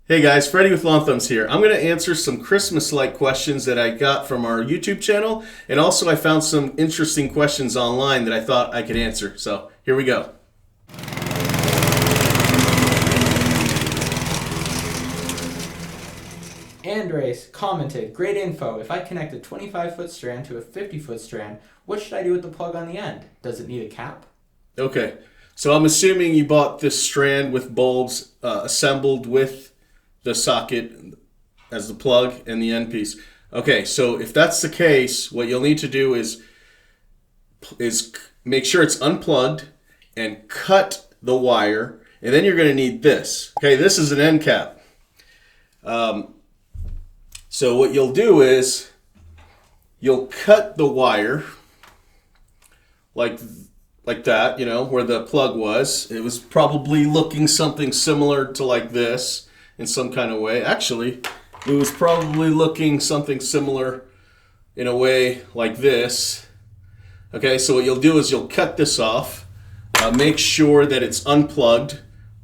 Hey guys, Freddy with Long Thumbs here. I'm going to answer some Christmas-like questions that I got from our YouTube channel, and also I found some interesting questions online that I thought I could answer. So here we go. Andres commented, great info. If I connect a 25-foot strand to a 50-foot strand, what should I do with the plug on the end? Does it need a cap? Okay, so I'm assuming you bought this strand with bulbs assembled with the socket as the plug and the end piece. Okay, so if that's the case, what you'll need to do is make sure it's unplugged and cut the wire, and then you're going to need this. Okay, this is an end cap. So what you'll do is you'll cut the wire like that, you know, where the plug was. It was probably looking something similar to like this in some kind of way. Actually, it was probably looking something similar in a way like this. Okay, so what you'll do is you'll cut this off, make sure that it's unplugged,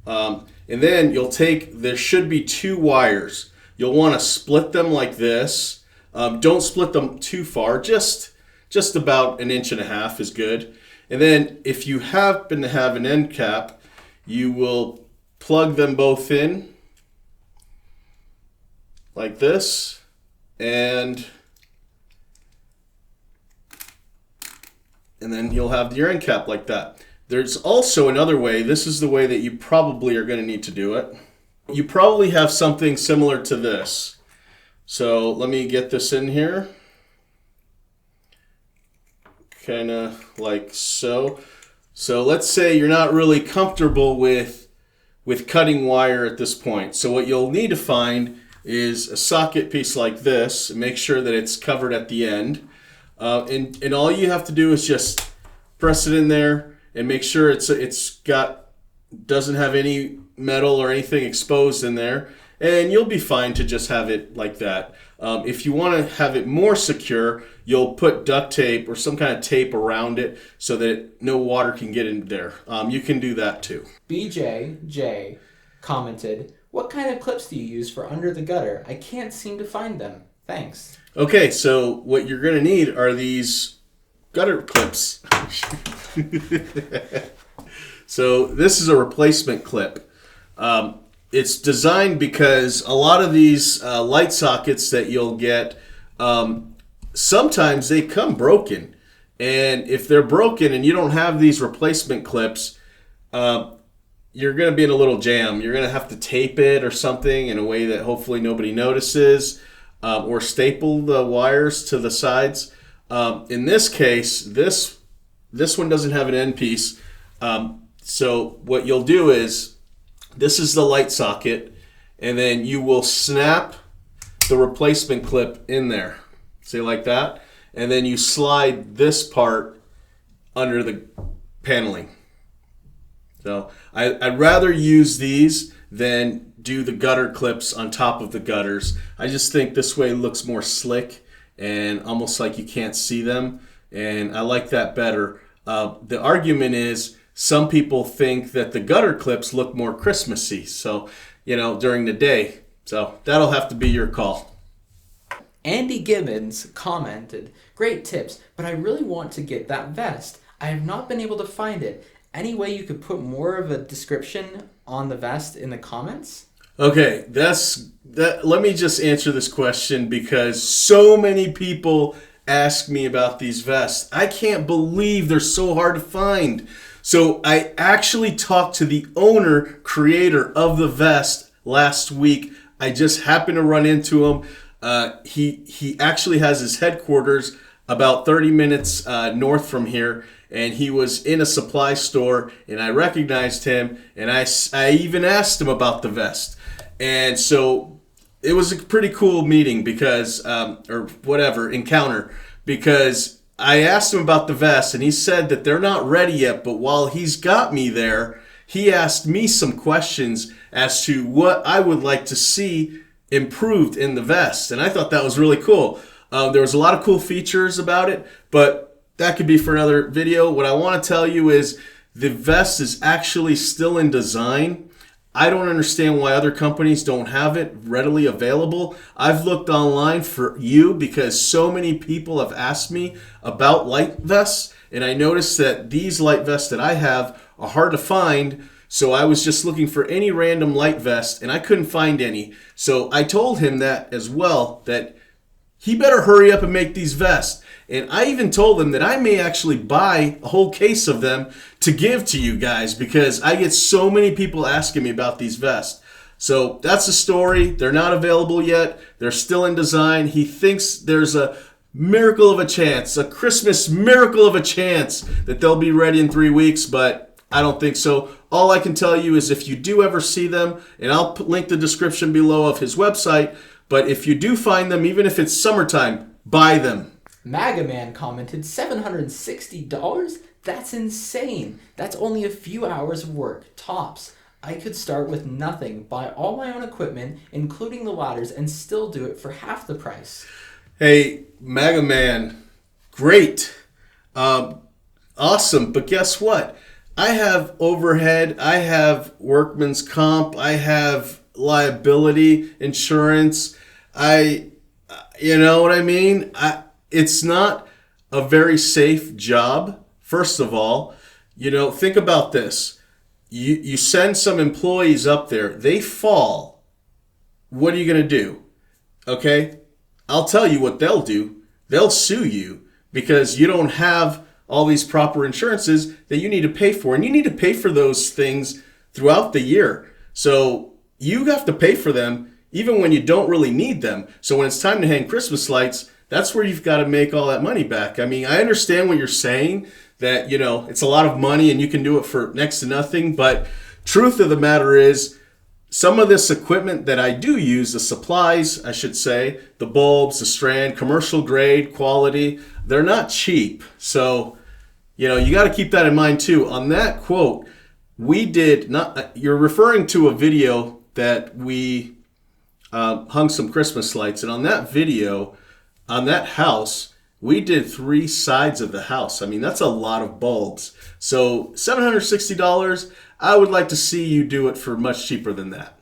and then you'll take, there should be two wires. You'll want to split them like this. Don't split them too far, just about 1.5 inches is good. And then if you happen to have an end cap, you will plug them both in like this, and then you'll have your end cap like that. There's also another way. This is the way that you probably are going to need to do it. You probably have something similar to this. So let me get this in here. Kind of like so. So let's say you're not really comfortable with cutting wire at this point. So what you'll need to find is a socket piece like this, and make sure that it's covered at the end. And all you have to do is just press it in there and make sure doesn't have any metal or anything exposed in there, and you'll be fine to just have it like that. If you want to have it more secure, you'll put duct tape or some kind of tape around it so that no water can get in there. You can do that too. BJJ commented, what kind of clips do you use for under the gutter? I can't seem to find them. Thanks. Okay, so what you're going to need are these gutter clips. So this is a replacement clip. It's designed because a lot of these light sockets that you'll get, sometimes they come broken. And if they're broken and you don't have these replacement clips, you're going to be in a little jam. You're going to have to tape it or something in a way that hopefully nobody notices, or staple the wires to the sides. In this case, this one doesn't have an end piece. So what you'll do is, this is the light socket, and then you will snap the replacement clip in there. See, like that? And then you slide this part under the paneling. So I'd rather use these than do the gutter clips on top of the gutters. I just think this way it looks more slick and almost like you can't see them, and I like that better. The argument is, some people think that the gutter clips look more Christmassy, so, you know, during the day. So that'll have to be your call. Andy Gibbons commented, great tips, but I really want to get that vest. I have not been able to find it. Any way you could put more of a description on the vest in the comments? Okay, let me just answer this question because so many people ask me about these vests. I can't believe they're so hard to find. So I actually talked to the creator of the vest last week. I just happened to run into him. He actually has his headquarters about 30 minutes north from here, and he was in a supply store, and I recognized him, and I even asked him about the vest. And so it was a pretty cool meeting because, encounter, because I asked him about the vest, and he said that they're not ready yet, but while he's got me there, he asked me some questions as to what I would like to see improved in the vest, and I thought that was really cool. There was a lot of cool features about it, but that could be for another video. What I want to tell you is the vest is actually still in design. I don't understand why other companies don't have it readily available. I've looked online for you because so many people have asked me about light vests, and I noticed that these light vests that I have are hard to find. So I was just looking for any random light vest, and I couldn't find any. So I told him that as well, that he better hurry up and make these vests. And I even told him that I may actually buy a whole case of them to give to you guys because I get so many people asking me about these vests. So that's the story. They're not available yet. They're still in design. He thinks there's a miracle of a chance, a Christmas miracle of a chance that they'll be ready in 3 weeks, but I don't think so. All I can tell you is if you do ever see them, and I'll link the description below of his website, but if you do find them, even if it's summertime, buy them. MAGA Man commented, $760? That's insane. That's only a few hours of work, tops. I could start with nothing, buy all my own equipment, including the ladders, and still do it for half the price. Hey, MAGA Man, great. Awesome, but guess what? I have overhead, I have workman's comp, I have liability insurance. You know what I mean? It's not a very safe job, first of all. Think about this. You send some employees up there, they fall. What are you going to do? Okay? I'll tell you what they'll do. They'll sue you because you don't have all these proper insurances that you need to pay for. And you need to pay for those things throughout the year. So you have to pay for them even when you don't really need them. So when it's time to hang Christmas lights, that's where you've got to make all that money back. I mean, I understand what you're saying, that, it's a lot of money and you can do it for next to nothing. But truth of the matter is, some of this equipment that I do use, the supplies, I should say, the bulbs, the strand, commercial grade, quality, they're not cheap. So, you got to keep that in mind too. On that quote, you're referring to a video that we hung some Christmas lights. And on that video, on that house, we did 3 sides of the house. I mean, that's a lot of bulbs. So $760, I would like to see you do it for much cheaper than that.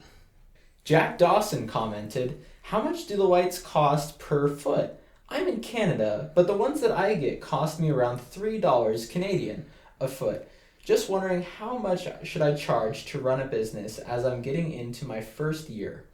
Jack Dawson commented, how much do the lights cost per foot? I'm in Canada, but the ones that I get cost me around $3 Canadian a foot. Just wondering how much should I charge to run a business as I'm getting into my first year?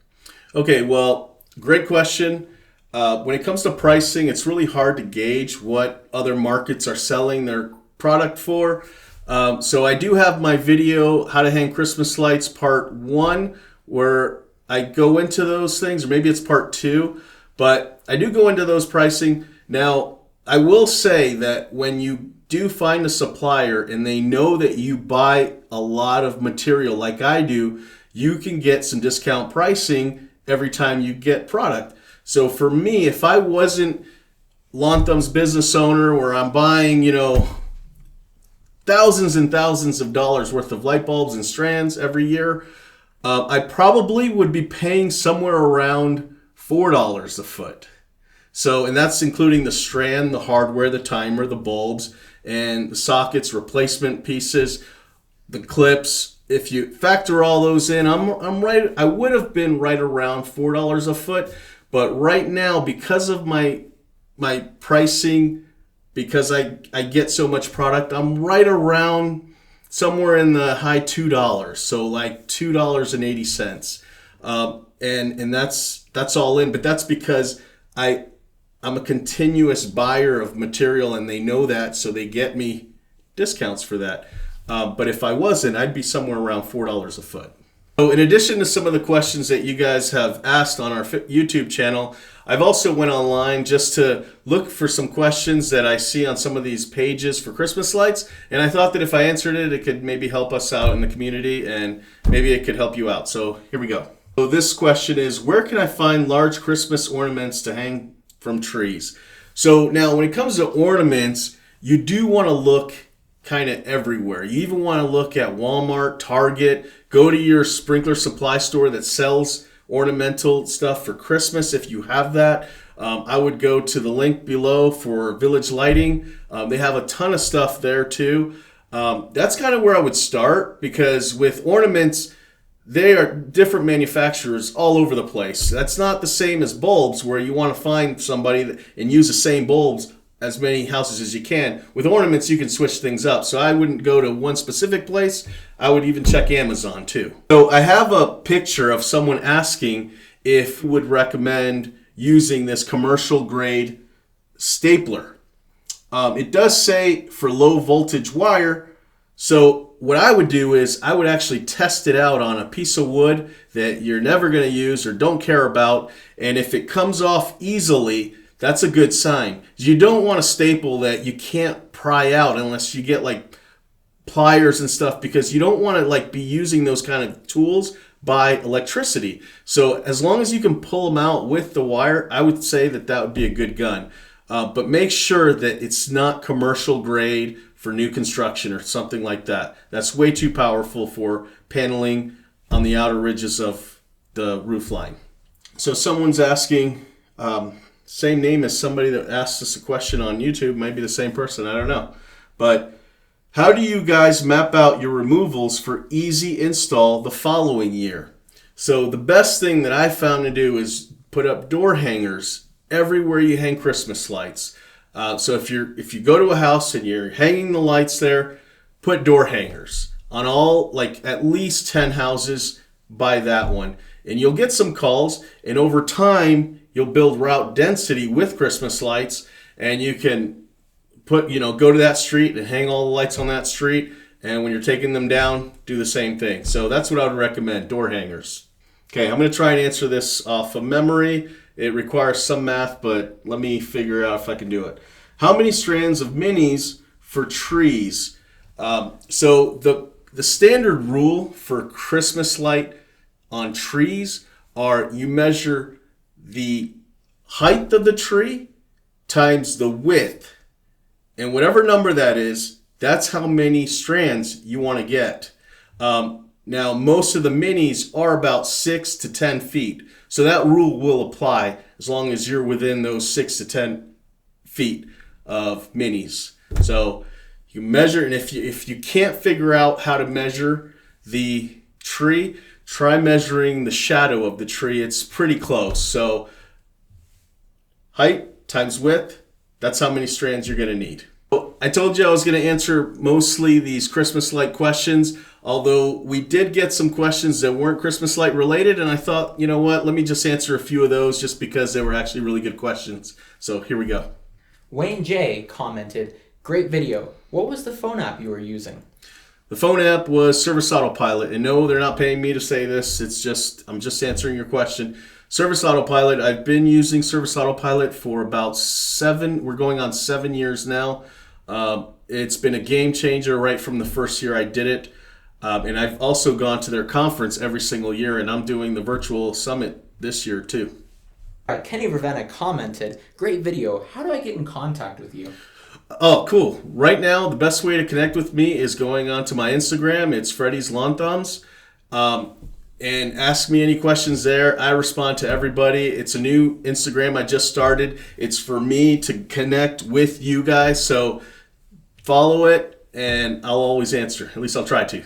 Okay, well, great question. When it comes to pricing, it's really hard to gauge what other markets are selling their product for. So I do have my video, How to Hang Christmas Lights, part 1, where I go into those things, or maybe it's part 2, but I do go into those pricing. Now, I will say that when you do find a supplier and they know that you buy a lot of material like I do, you can get some discount pricing every time you get product. So for me, if I wasn't Lawn Thumb's business owner where I'm buying, thousands and thousands of dollars worth of light bulbs and strands every year, I probably would be paying somewhere around $4 a foot. So, and that's including the strand, the hardware, the timer, the bulbs, and the sockets, replacement pieces, the clips. If you factor all those in, I'm right. I would have been right around $4 a foot. But right now, because of my pricing, because I get so much product, I'm right around somewhere in the high $2, so like $2.80, and that's all in. But that's because I'm a continuous buyer of material, and they know that, so they get me discounts for that. But if I wasn't, I'd be somewhere around $4 a foot. So in addition to some of the questions that you guys have asked on our YouTube channel, I've also went online just to look for some questions that I see on some of these pages for Christmas lights. And I thought that if I answered it, it could maybe help us out in the community and maybe it could help you out. So here we go. So this question is, where can I find large Christmas ornaments to hang from trees? So now when it comes to ornaments, you do want to look kind of everywhere. You even want to look at Walmart, Target, go to your sprinkler supply store that sells ornamental stuff for Christmas if you have that. I would go to the link below for Village Lighting. They have a ton of stuff there too. That's kind of where I would start, because with ornaments, they are different manufacturers all over the place. That's not the same as bulbs, where you want to find somebody and use the same bulbs as many houses as you can. With ornaments, you can switch things up. So I wouldn't go to one specific place. I would even check Amazon too. So I have a picture of someone asking if we would recommend using this commercial grade stapler. It does say for low voltage wire. So what I would do is I would actually test it out on a piece of wood that you're never going to use or don't care about. And if it comes off easily, that's a good sign. You don't want a staple that you can't pry out unless you get like pliers and stuff, because you don't want to like be using those kind of tools by electricity. So as long as you can pull them out with the wire, I would say that that would be a good gun. But make sure that it's not commercial grade for new construction or something like that. That's way too powerful for paneling on the outer ridges of the roof line. So someone's asking, same name as somebody that asked us a question on YouTube, maybe the same person, I don't know. But how do you guys map out your removals for easy install the following year? So the best thing that I found to do is put up door hangers everywhere you hang Christmas lights. So if you go to a house and you're hanging the lights there, put door hangers on all, like at least 10 houses. Buy that one, and you'll get some calls. And over time, you'll build route density with Christmas lights, and you can go to that street and hang all the lights on that street. And when you're taking them down, do the same thing. So that's what I would recommend, door hangers. Okay, I'm going to try and answer this off of memory. It requires some math, but let me figure out if I can do it. How many strands of minis for trees? So the standard rule for Christmas light on trees are you measure the height of the tree times the width. And whatever number that is, that's how many strands you want to get. Now, most of the minis are about 6 to 10 feet. So that rule will apply as long as you're within those 6 to 10 feet of minis. So you measure, and if you can't figure out how to measure the tree, try measuring the shadow of the tree. It's pretty close. So height times width, that's how many strands you're going to need. I told you I was going to answer mostly these Christmas light questions, although we did get some questions that weren't Christmas light related, and I thought, you know what, let me just answer a few of those just because they were actually really good questions. So here we go. Wayne J. commented, great video. What was the phone app you were using? The phone app was Service Autopilot, and no, they're not paying me to say this. I'm just answering your question. Service Autopilot, I've been using Service Autopilot for about we're going on 7 years now. It's been a game changer right from the first year I did it. And I've also gone to their conference every single year, and I'm doing the virtual summit this year too. Kenny Ravenna commented, great video. How do I get in contact with you? Oh, cool. Right now, the best way to connect with me is going onto my Instagram. It's Freddy's Lawn Thumbs. And ask me any questions there. I respond to everybody. It's a new Instagram I just started. It's for me to connect with you guys. So follow it, and I'll always answer. At least I'll try to.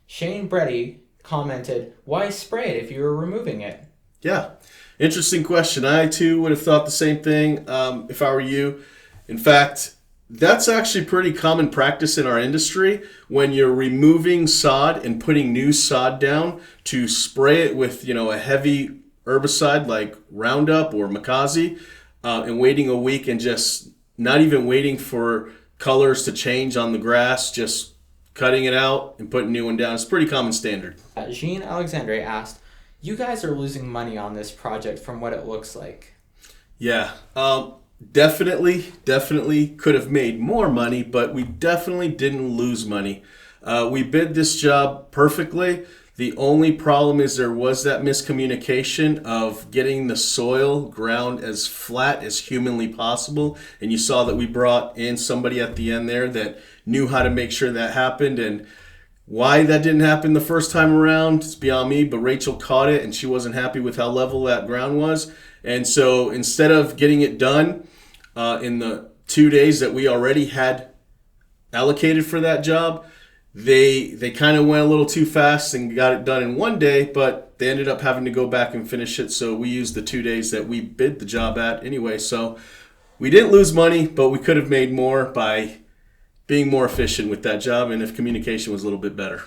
Shane Breddy commented, why spray it if you were removing it? Yeah, interesting question. I, too, would have thought the same thing if I were you. In fact, that's actually pretty common practice in our industry when you're removing sod and putting new sod down to spray it with, a heavy herbicide like Roundup or Makazi, and waiting a week and just not even waiting for colors to change on the grass, just cutting it out and putting a new one down. It's pretty common standard. Jean Alexandre asked, you guys are losing money on this project from what it looks like. Yeah. Definitely could have made more money, but we definitely didn't lose money. We bid this job perfectly. The only problem is there was that miscommunication of getting the soil ground as flat as humanly possible. And you saw that we brought in somebody at the end there that knew how to make sure that happened. And why that didn't happen the first time around, it's beyond me, but Rachel caught it and she wasn't happy with how level that ground was. And so instead of getting it done in the 2 days that we already had allocated for that job, they kind of went a little too fast and got it done in one day, but they ended up having to go back and finish it. So we used the 2 days that we bid the job at anyway. So we didn't lose money, but we could have made more by being more efficient with that job and if communication was a little bit better.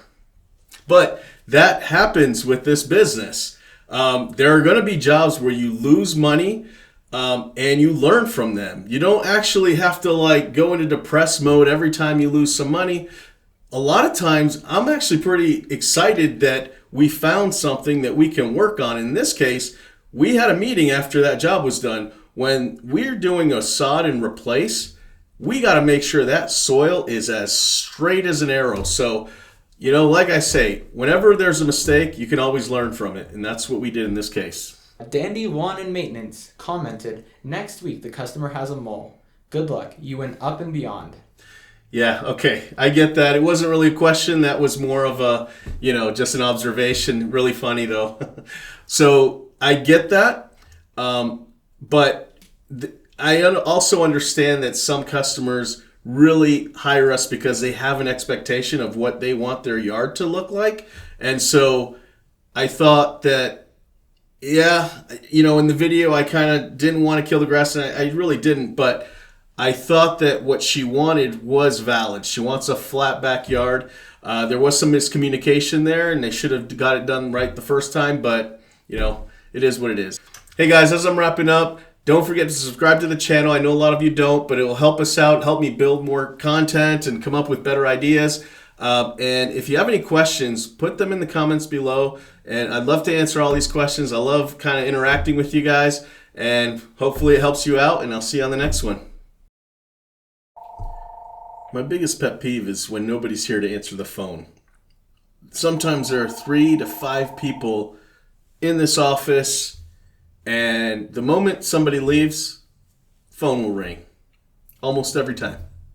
But that happens with this business. There are going to be jobs where you lose money and you learn from them. You don't actually have to like go into depressed mode every time you lose some money. A lot of times I'm actually pretty excited that we found something that we can work on. In this case, we had a meeting after that job was done. When we're doing a sod and replace, we got to make sure that soil is as straight as an arrow. So, you know, like I say, whenever there's a mistake, you can always learn from it. And that's what we did in this case. Dandy Lawn and Maintenance commented, next week the customer has a mole. Good luck. You went up and beyond. Yeah, okay. I get that. It wasn't really a question. That was more of a, just an observation. Really funny, though. So I get that. But I also understand that some customers really hire us because they have an expectation of what they want their yard to look like. And so I thought that, in the video, I kind of didn't want to kill the grass, and I really didn't, but I thought that what she wanted was valid. She wants a flat backyard. There was some miscommunication there, and they should have got it done right the first time, but, it is what it is. Hey guys, as I'm wrapping up, don't forget to subscribe to the channel. I know a lot of you don't, but it will help us out, help me build more content and come up with better ideas. And if you have any questions, put them in the comments below. And I'd love to answer all these questions. I love kind of interacting with you guys. And hopefully it helps you out. And I'll see you on the next one. My biggest pet peeve is when nobody's here to answer the phone. Sometimes there are 3 to 5 people in this office. And the moment somebody leaves, phone will ring. Almost every time.